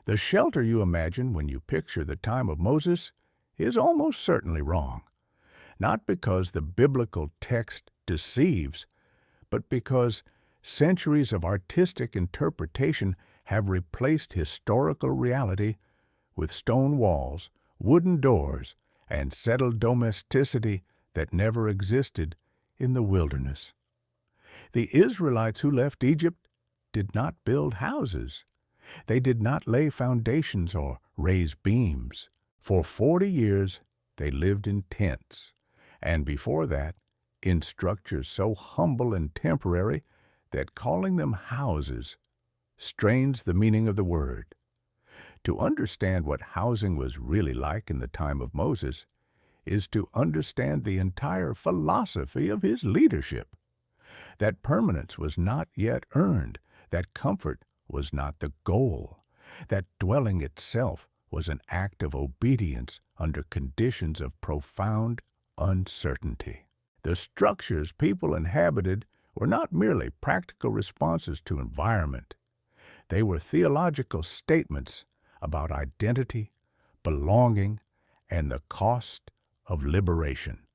The shelter you imagine when you picture the time of Moses is almost certainly wrong, not because the biblical text deceives, but because centuries of artistic interpretation have replaced historical reality with stone walls, wooden doors, and settled domesticity that never existed in the wilderness. The Israelites who left Egypt did not build houses. They did not lay foundations or raise beams. For 40 years they lived in tents, and before that, in structures so humble and temporary that calling them houses strains the meaning of the word. To understand what housing was really like in the time of Moses is to understand the entire philosophy of his leadership. That permanence was not yet earned, that comfort was not the goal, that dwelling itself was an act of obedience under conditions of profound uncertainty. The structures people inhabited were not merely practical responses to environment. They were theological statements about identity, belonging, and the cost of liberation.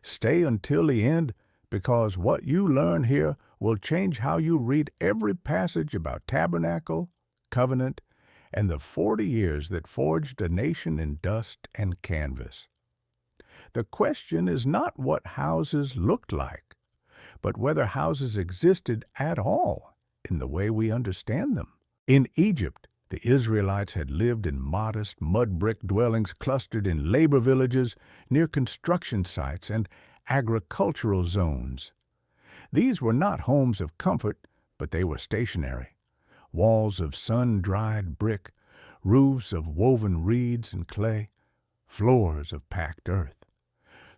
Stay until the end, because what you learn here will change how you read every passage about tabernacle, covenant, and the 40 years that forged a nation in dust and canvas. The question is not what houses looked like, but whether houses existed at all in the way we understand them. In Egypt, the Israelites had lived in modest mud-brick dwellings clustered in labor villages near construction sites and agricultural zones. These were not homes of comfort, but they were stationary. Walls of sun-dried brick, roofs of woven reeds and clay, floors of packed earth.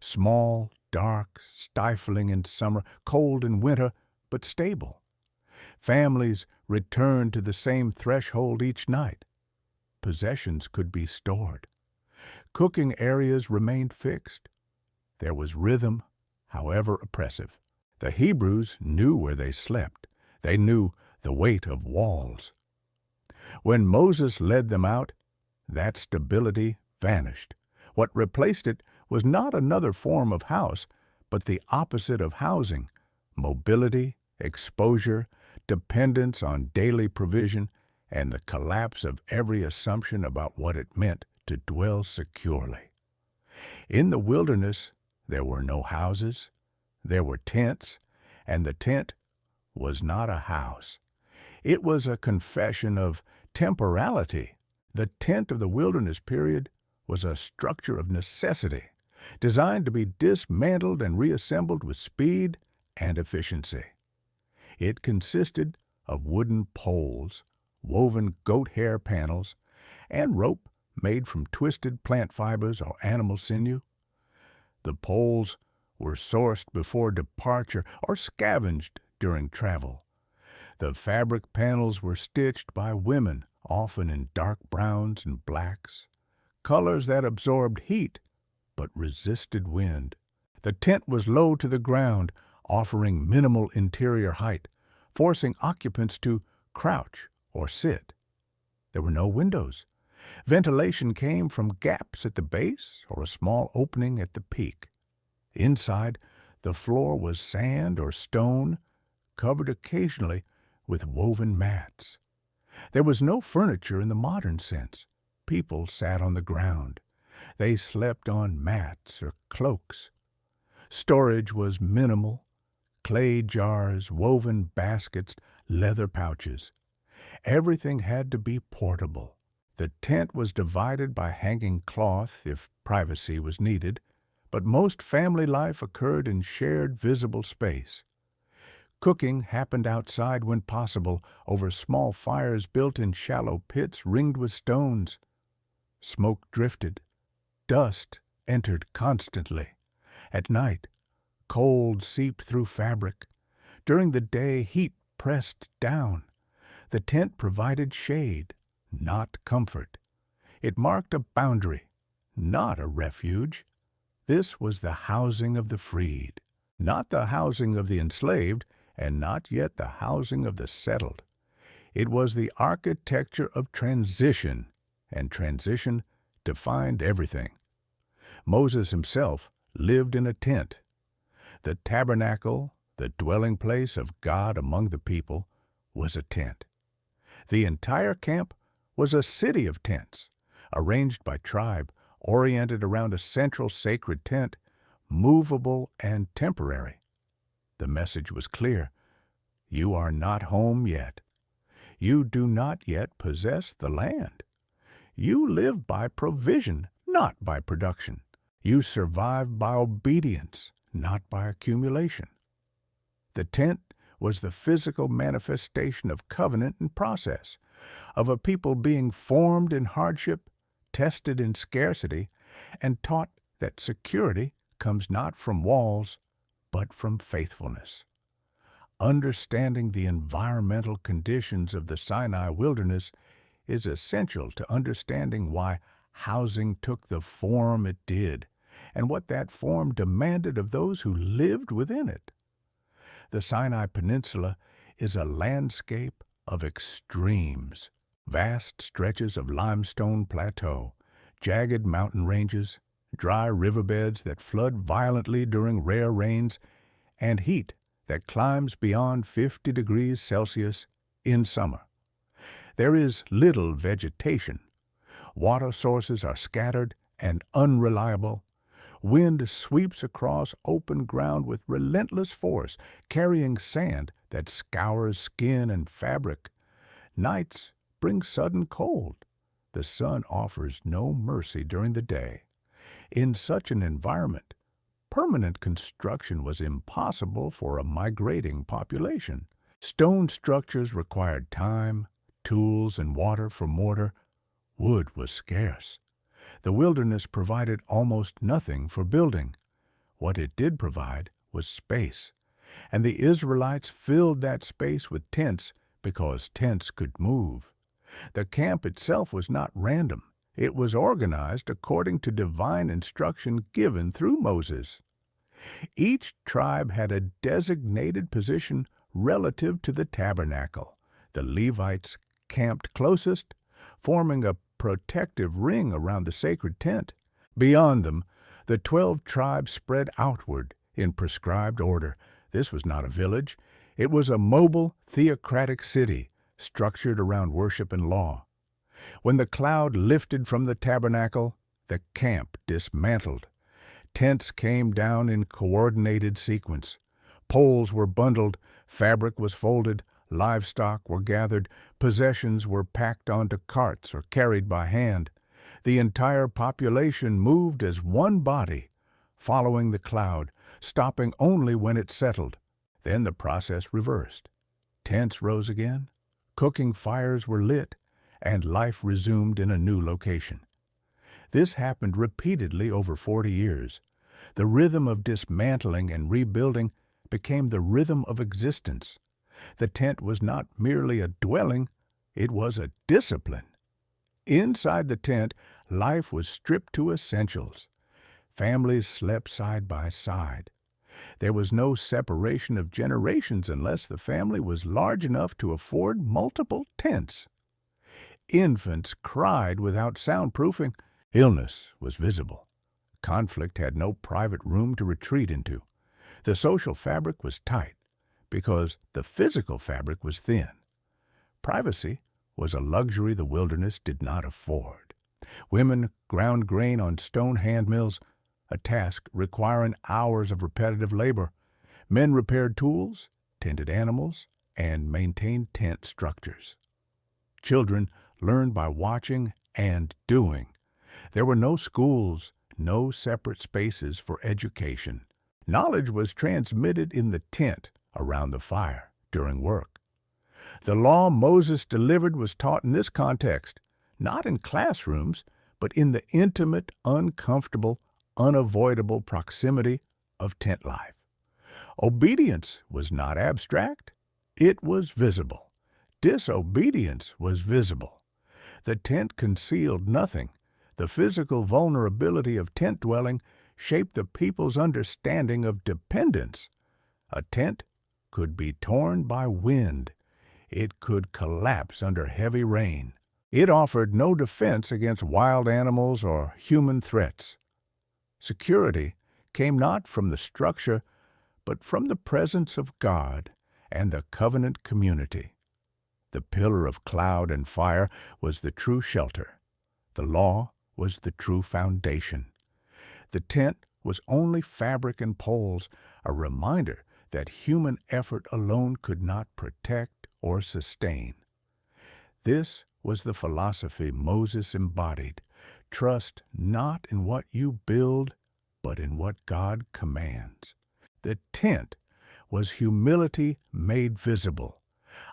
Small, dark, stifling in summer, cold in winter, but stable. Families returned to the same threshold each night. Possessions could be stored. Cooking areas remained fixed. There was rhythm, however oppressive. The Hebrews knew where they slept. They knew the weight of walls. When Moses led them out, that stability vanished. What replaced it was not another form of house, but the opposite of housing: mobility, exposure, dependence on daily provision, and the collapse of every assumption about what it meant to dwell securely. In the wilderness, there were no houses. There were tents, and the tent was not a house. It was a confession of temporality. The tent of the wilderness period was a structure of necessity, designed to be dismantled and reassembled with speed and efficiency. It consisted of wooden poles, woven goat hair panels, and rope made from twisted plant fibers or animal sinew. The poles were sourced before departure or scavenged during travel. The fabric panels were stitched by women, often in dark browns and blacks, colors that absorbed heat but resisted wind. The tent was low to the ground, offering minimal interior height, forcing occupants to crouch or sit. There were no windows. Ventilation came from gaps at the base or a small opening at the peak. Inside, the floor was sand or stone, covered occasionally with woven mats. There was no furniture in the modern sense. People sat on the ground. They slept on mats or cloaks. Storage was minimal: clay jars, woven baskets, leather pouches. Everything had to be portable. The tent was divided by hanging cloth if privacy was needed, but most family life occurred in shared visible space. Cooking happened outside when possible, over small fires built in shallow pits ringed with stones. Smoke drifted. Dust entered constantly. At night, cold seeped through fabric. During the day, heat pressed down. The tent provided shade, not comfort. It marked a boundary, not a refuge. This was the housing of the freed, not the housing of the enslaved, and not yet the housing of the settled. It was the architecture of transition, and transition defined everything. Moses himself lived in a tent. The tabernacle, the dwelling place of God among the people, was a tent. The entire camp was a city of tents, arranged by tribe, oriented around a central sacred tent, movable and temporary. The message was clear. You are not home yet. You do not yet possess the land. You live by provision, not by production. You survive by obedience, not by accumulation. The tent was the physical manifestation of covenant and process, of a people being formed in hardship, tested in scarcity, and taught that security comes not from walls, but from faithfulness. Understanding the environmental conditions of the Sinai wilderness is essential to understanding why housing took the form it did, and what that form demanded of those who lived within it. The Sinai Peninsula is a landscape of extremes, vast stretches of limestone plateau, jagged mountain ranges, dry riverbeds that flood violently during rare rains, and heat that climbs beyond 50 degrees Celsius in summer. There is little vegetation. Water sources are scattered and unreliable. Wind sweeps across open ground with relentless force, carrying sand that scours skin and fabric. Nights bring sudden cold. The sun offers no mercy during the day. In such an environment, permanent construction was impossible for a migrating population. Stone structures required time, tools, and water for mortar. Wood was scarce. The wilderness provided almost nothing for building. What it did provide was space, and the Israelites filled that space with tents because tents could move. The camp itself was not random. It was organized according to divine instruction given through Moses. Each tribe had a designated position relative to the tabernacle. The Levites camped closest, forming a protective ring around the sacred tent. Beyond them, the 12 tribes spread outward in prescribed order. This was not a village. It was a mobile, theocratic city structured around worship and law. When the cloud lifted from the tabernacle, the camp dismantled. Tents came down in coordinated sequence. Poles were bundled, fabric was folded, livestock were gathered, possessions were packed onto carts or carried by hand. The entire population moved as one body, following the cloud, stopping only when it settled. Then the process reversed. Tents rose again, cooking fires were lit, and life resumed in a new location. This happened repeatedly over 40 years. The rhythm of dismantling and rebuilding became the rhythm of existence. The tent was not merely a dwelling, it was a discipline. Inside the tent, life was stripped to essentials. Families slept side by side. There was no separation of generations unless the family was large enough to afford multiple tents. Infants cried without soundproofing. Illness was visible. Conflict had no private room to retreat into. The social fabric was tight because the physical fabric was thin. Privacy was a luxury the wilderness did not afford. Women ground grain on stone hand mills, a task requiring hours of repetitive labor. Men repaired tools, tended animals, and maintained tent structures. Children learned by watching and doing. There were no schools, no separate spaces for education. Knowledge was transmitted in the tent around the fire during work. The law Moses delivered was taught in this context, not in classrooms, but in the intimate, uncomfortable, unavoidable proximity of tent life. Obedience was not abstract, it was visible. Disobedience was visible. The tent concealed nothing. The physical vulnerability of tent dwelling shaped the people's understanding of dependence. A tent could be torn by wind. It could collapse under heavy rain. It offered no defense against wild animals or human threats. Security came not from the structure, but from the presence of God and the covenant community. The pillar of cloud and fire was the true shelter. The law was the true foundation. The tent was only fabric and poles, a reminder that human effort alone could not protect or sustain. This was the philosophy Moses embodied. Trust not in what you build, but in what God commands. The tent was humility made visible,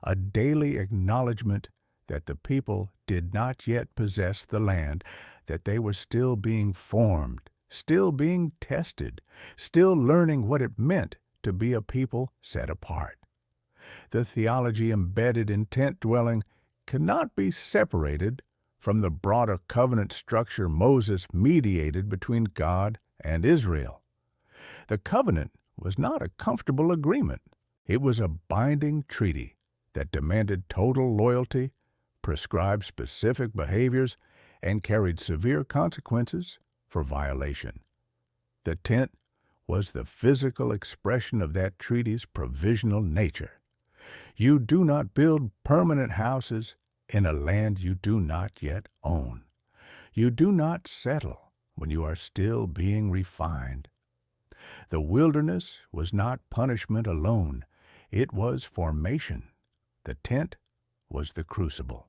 a daily acknowledgement that the people did not yet possess the land, that they were still being formed, still being tested, still learning what it meant to be a people set apart. The theology embedded in tent dwelling cannot be separated from the broader covenant structure Moses mediated between God and Israel. The covenant was not a comfortable agreement. It was a binding treaty that demanded total loyalty, prescribed specific behaviors, and carried severe consequences for violation. The tent was the physical expression of that treaty's provisional nature. You do not build permanent houses in a land you do not yet own. You do not settle when you are still being refined. The wilderness was not punishment alone. It was formation. The tent was the crucible.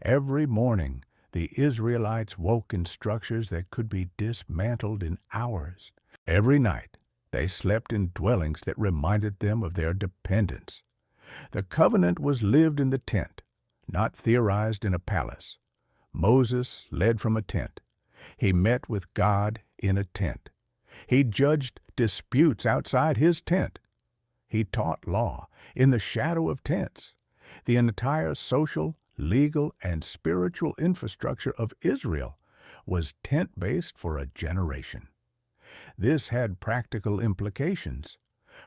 Every morning, the Israelites woke in structures that could be dismantled in hours. Every night, they slept in dwellings that reminded them of their dependence. The covenant was lived in the tent, not theorized in a palace. Moses led from a tent. He met with God in a tent. He judged disputes outside his tent. He taught law in the shadow of tents. The entire social, legal, and spiritual infrastructure of Israel was tent-based for a generation. This had practical implications.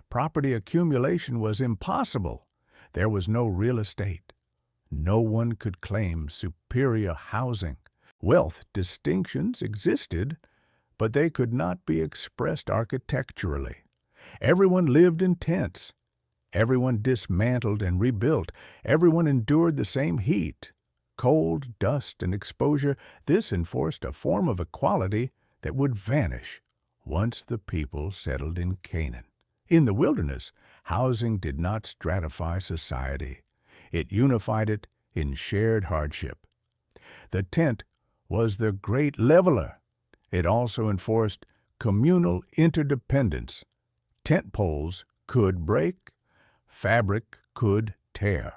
Property accumulation was impossible. There was no real estate. No one could claim superior housing. Wealth distinctions existed, but they could not be expressed architecturally. Everyone lived in tents. Everyone dismantled and rebuilt. Everyone endured the same heat, cold, dust, and exposure. This enforced a form of equality that would vanish once the people settled in Canaan. In the wilderness, housing did not stratify society. It unified it in shared hardship. The tent was the great leveler. It also enforced communal interdependence. Tent poles could break, fabric could tear,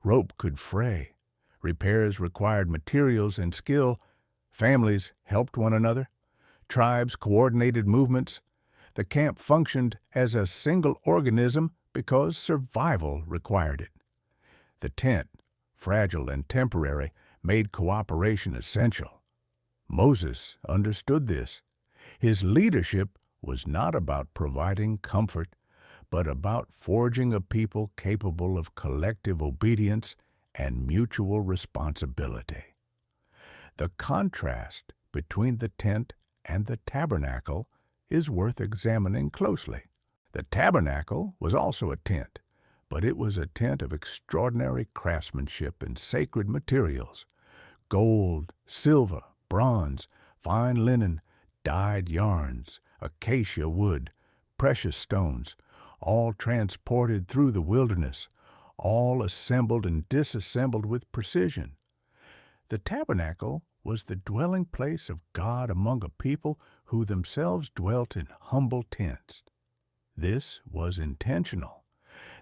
rope could fray. Repairs required materials and skill. Families helped one another. Tribes coordinated movements. The camp functioned as a single organism because survival required it. The tent, fragile and temporary, made cooperation essential. Moses understood this. His leadership was not about providing comfort, but about forging a people capable of collective obedience and mutual responsibility. The contrast between the tent and the tabernacle is worth examining closely. The tabernacle was also a tent, but it was a tent of extraordinary craftsmanship and sacred materials. Gold, silver, bronze, fine linen, dyed yarns, acacia wood, precious stones, all transported through the wilderness, all assembled and disassembled with precision. The tabernacle was the dwelling place of God among a people who themselves dwelt in humble tents. This was intentional.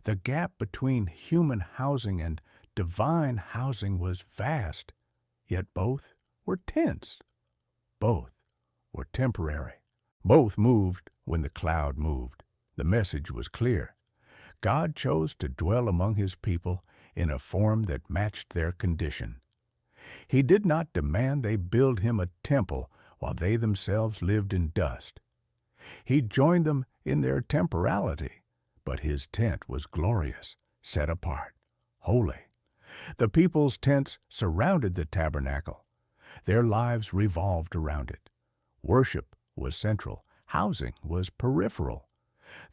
The gap between human housing and divine housing was vast, yet both were tents. Both were temporary. Both moved when the cloud moved. The message was clear. God chose to dwell among his people in a form that matched their condition. He did not demand they build him a temple while they themselves lived in dust. He joined them in their temporality, but his tent was glorious, set apart, holy. The people's tents surrounded the tabernacle. Their lives revolved around it. Worship was central. Housing was peripheral.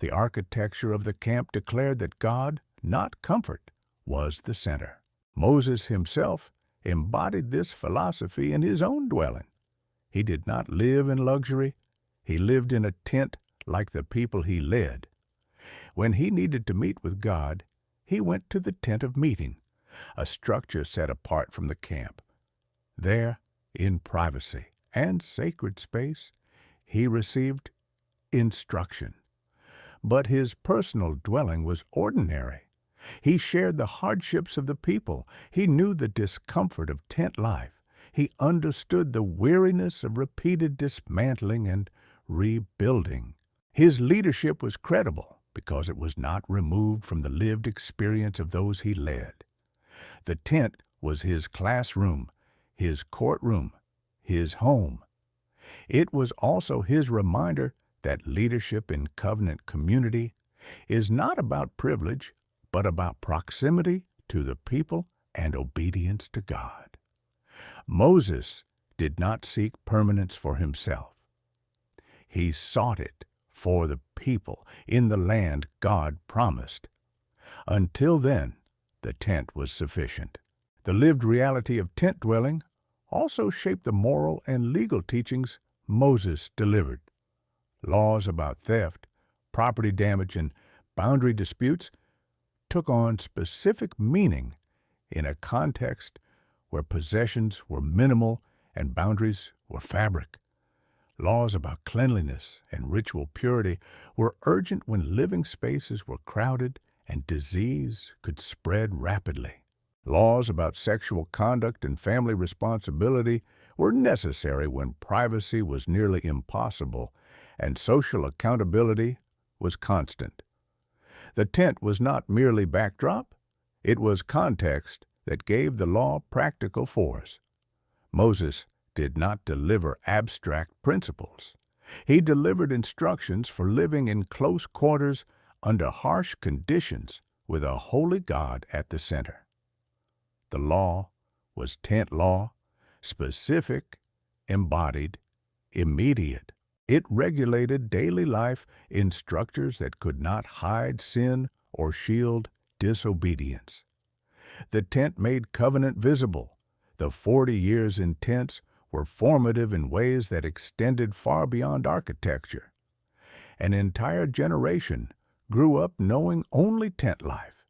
The architecture of the camp declared that God, not comfort, was the center. Moses himself embodied this philosophy in his own dwelling. He did not live in luxury. He lived in a tent like the people he led. When he needed to meet with God, he went to the tent of meeting, a structure set apart from the camp. There, in privacy and sacred space, he received instruction. But his personal dwelling was ordinary. He shared the hardships of the people. He knew the discomfort of tent life. He understood the weariness of repeated dismantling and rebuilding. His leadership was credible because it was not removed from the lived experience of those he led. The tent was his classroom, his courtroom, his home. It was also his reminder that leadership in covenant community is not about privilege, but about proximity to the people and obedience to God. Moses did not seek permanence for himself. He sought it for the people in the land God promised. Until then, the tent was sufficient. The lived reality of tent dwelling also shaped the moral and legal teachings Moses delivered. Laws about theft, property damage, and boundary disputes took on specific meaning in a context where possessions were minimal and boundaries were fabric. Laws about cleanliness and ritual purity were urgent when living spaces were crowded and disease could spread rapidly. Laws about sexual conduct and family responsibility were necessary when privacy was nearly impossible and social accountability was constant. The tent was not merely backdrop, it was context that gave the law practical force. Moses did not deliver abstract principles. He delivered instructions for living in close quarters under harsh conditions with a holy God at the center. The law was tent law, specific, embodied, immediate. It regulated daily life in structures that could not hide sin or shield disobedience. The tent made covenant visible. The 40 years in tents were formative in ways that extended far beyond architecture. An entire generation grew up knowing only tent life.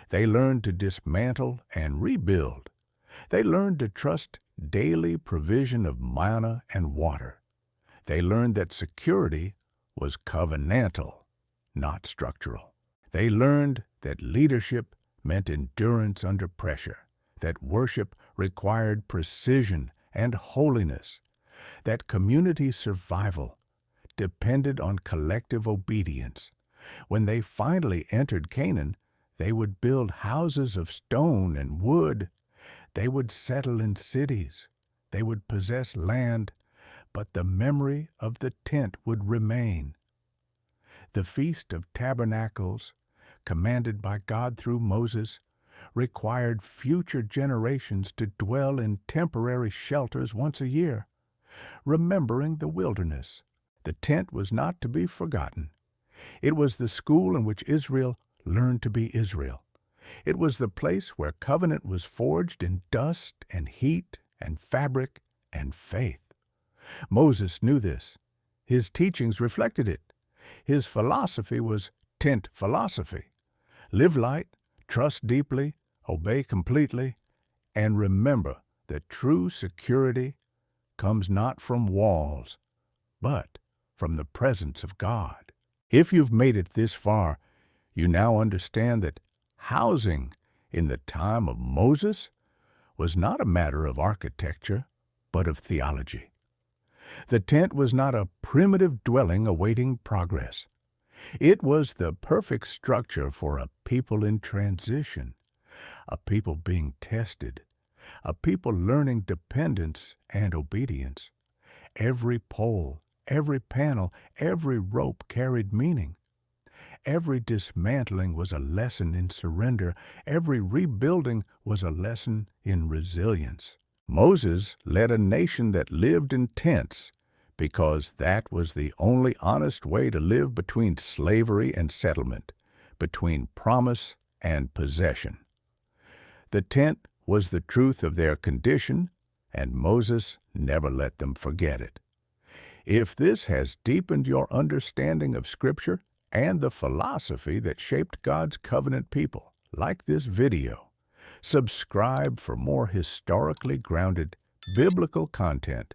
They learned to dismantle and rebuild. They learned to trust daily provision of manna and water. They learned that security was covenantal, not structural. They learned that leadership meant endurance under pressure, that worship required precision and holiness, that community survival depended on collective obedience. When they finally entered Canaan, they would build houses of stone and wood. They would settle in cities. They would possess land, but the memory of the tent would remain. The Feast of Tabernacles, commanded by God through Moses, required future generations to dwell in temporary shelters once a year, remembering the wilderness. The tent was not to be forgotten. It was the school in which Israel learned to be Israel. It was the place where covenant was forged in dust and heat and fabric and faith. Moses knew this. His teachings reflected it. His philosophy was tent philosophy. Live light, trust deeply, obey completely, and remember that true security comes not from walls, but from the presence of God. If you've made it this far, you now understand that housing in the time of Moses was not a matter of architecture, but of theology. The tent was not a primitive dwelling awaiting progress. It was the perfect structure for a people in transition, a people being tested, a people learning dependence and obedience. Every pole, every panel, every rope carried meaning. Every dismantling was a lesson in surrender. Every rebuilding was a lesson in resilience. Moses led a nation that lived in tents because that was the only honest way to live between slavery and settlement, between promise and possession. The tent was the truth of their condition, and Moses never let them forget it. If this has deepened your understanding of Scripture and the philosophy that shaped God's covenant people, like this video, subscribe for more historically grounded biblical content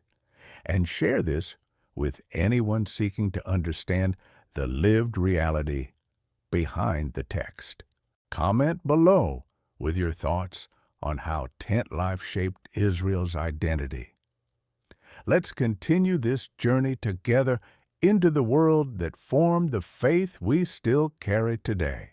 and share this with anyone seeking to understand the lived reality behind the text. Comment below with your thoughts on how tent life shaped Israel's identity. Let's continue this journey together into the world that formed the faith we still carry today.